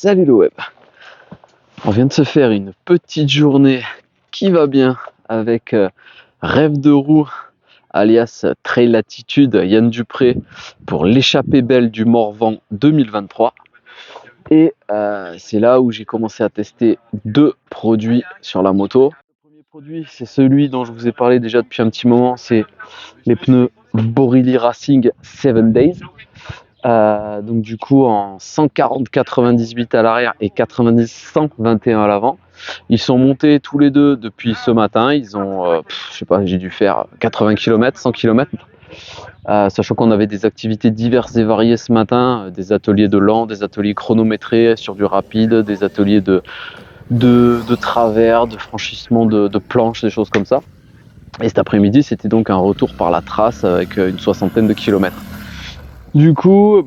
Salut le web. On vient de se faire une petite journée qui va bien avec Rêve de roue alias Trail Latitude Yann Dupré pour l'échappée belle du Morvan 2023. Et c'est là où j'ai commencé à tester deux produits sur la moto. Le premier produit, c'est celui dont je vous ai parlé déjà depuis un petit moment, c'est les pneus Borilli Racing 7 Days. Donc du coup en 140-98 à l'arrière et 90-121 à l'avant. Ils sont montés tous les deux depuis ce matin. Ils ont, je sais pas, j'ai dû faire 80 km, 100 km. Sachant qu'on avait des activités diverses et variées ce matin, des ateliers de lent, des ateliers chronométrés sur du rapide, des ateliers de travers, de franchissement de planches, des choses comme ça. Et cet après-midi, c'était donc un retour par la trace avec une soixantaine de kilomètres. Du coup,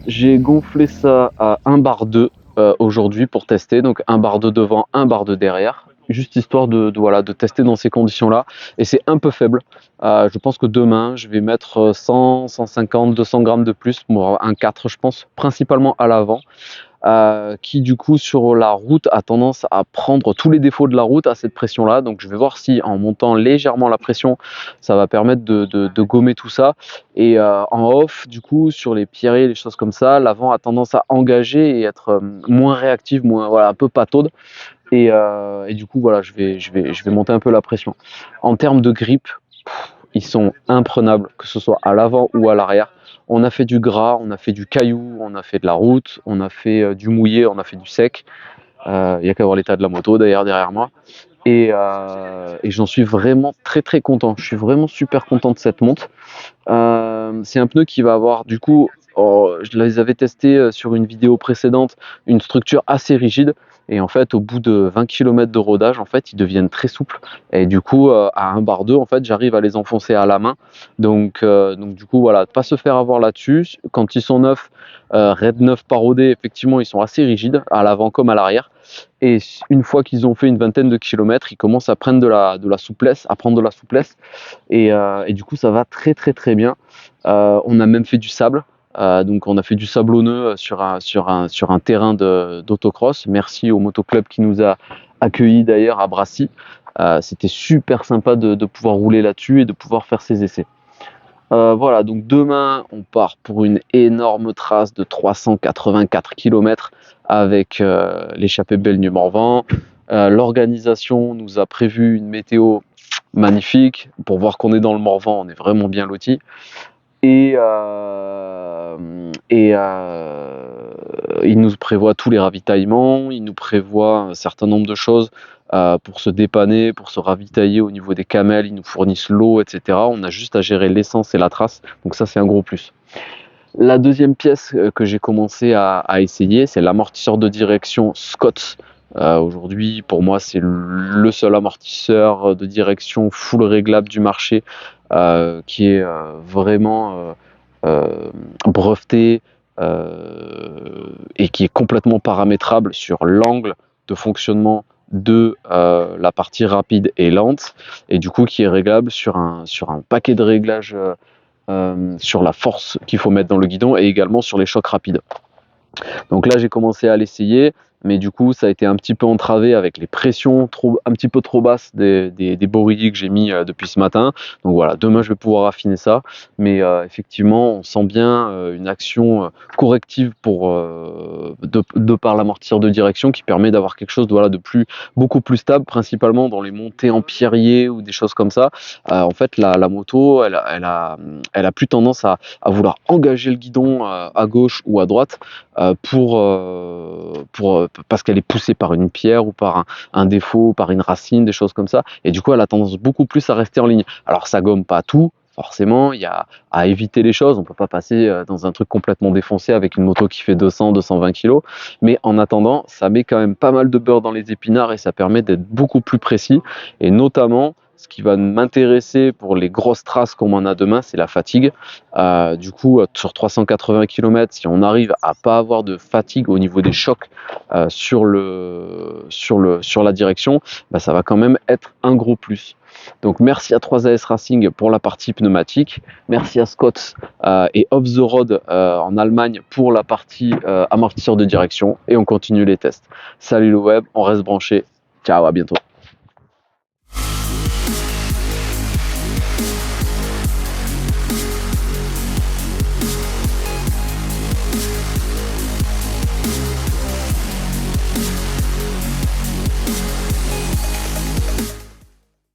j'ai gonflé ça à 1 bar 2 aujourd'hui pour tester. Donc 1 bar 2 devant, 1 bar 2 derrière. Juste histoire de tester dans ces conditions-là. Et c'est un peu faible. Je pense que demain, je vais mettre 100, 150, 200 grammes de plus, pour un 4 je pense, principalement à l'avant. Qui du coup sur la route a tendance à prendre tous les défauts de la route à cette pression là, donc je vais voir si en montant légèrement la pression ça va permettre de gommer tout ça. Et en off du coup sur les pierrets, les choses comme ça, l'avant a tendance à engager et être moins réactive, moins, voilà, un peu pataude. Et du coup voilà, je vais monter un peu la pression. En termes de grip, ils sont imprenables, que ce soit à l'avant ou à l'arrière. On a fait du gras, on a fait du caillou, on a fait de la route, on a fait du mouillé, on a fait du sec. Il n'y a qu'à voir l'état de la moto d'ailleurs derrière moi. Et j'en suis vraiment très très content. Je suis vraiment super content de cette monte. C'est un pneu qui va avoir du coup, je les avais testés sur une vidéo précédente, une structure assez rigide. Et en fait, au bout de 20 km de rodage, en fait, ils deviennent très souples. Et du coup, à 1 bar 2, en fait, j'arrive à les enfoncer à la main. Donc du coup, voilà, pas se faire avoir là-dessus. Quand ils sont neufs, Red 9 parodés, effectivement, ils sont assez rigides, à l'avant comme à l'arrière. Et une fois qu'ils ont fait une vingtaine de kilomètres, ils commencent à prendre de la souplesse, à prendre de la souplesse. Et du coup, ça va très très très bien. On a même fait du sable. Donc on a fait du sablonneux sur un terrain d'autocross. Merci au motoclub qui nous a accueillis d'ailleurs à Brassy. C'était super sympa de pouvoir rouler là-dessus et de pouvoir faire ces essais. Voilà, donc demain on part pour une énorme trace de 384 km avec l'échappée belle du Morvan. L'organisation nous a prévu une météo magnifique. Pour voir qu'on est dans le Morvan, on est vraiment bien lotis. Et il nous prévoit tous les ravitaillements, il nous prévoit un certain nombre de choses pour se dépanner, pour se ravitailler au niveau des camels, ils nous fournissent l'eau, etc. On a juste à gérer l'essence et la trace, donc ça c'est un gros plus. La deuxième pièce que j'ai commencé à essayer, c'est l'amortisseur de direction Scott. Aujourd'hui, pour moi, c'est le seul amortisseur de direction full réglable du marché qui est vraiment breveté et qui est complètement paramétrable sur l'angle de fonctionnement de la partie rapide et lente, et du coup qui est réglable sur un paquet de réglages sur la force qu'il faut mettre dans le guidon et également sur les chocs rapides. Donc là j'ai commencé à l'essayer, mais du coup ça a été un petit peu entravé avec les pressions un petit peu trop basses des Borilli que j'ai mis depuis ce matin. Donc voilà, demain je vais pouvoir affiner ça, mais effectivement on sent bien une action corrective de par l'amortisseur de direction qui permet d'avoir quelque chose de beaucoup plus stable, principalement dans les montées en pierrier ou des choses comme ça. En fait la moto elle a plus tendance à vouloir engager le guidon à gauche ou à droite parce qu'elle est poussée par une pierre ou par un défaut, par une racine, des choses comme ça. Et du coup, elle a tendance beaucoup plus à rester en ligne. Alors, ça gomme pas tout. Forcément, il y a à éviter les choses. On peut pas passer dans un truc complètement défoncé avec une moto qui fait 200, 220 kg. Mais en attendant, ça met quand même pas mal de beurre dans les épinards et ça permet d'être beaucoup plus précis. Et notamment, ce qui va m'intéresser pour les grosses traces comme on a demain, c'est la fatigue. Du coup, sur 380 km, si on arrive à pas avoir de fatigue au niveau des chocs sur la direction, bah, ça va quand même être un gros plus. Donc merci à 3AS Racing pour la partie pneumatique, merci à Scott et Off the Road en Allemagne pour la partie amortisseur de direction, et on continue les tests. Salut le web, on reste branché, ciao, à bientôt.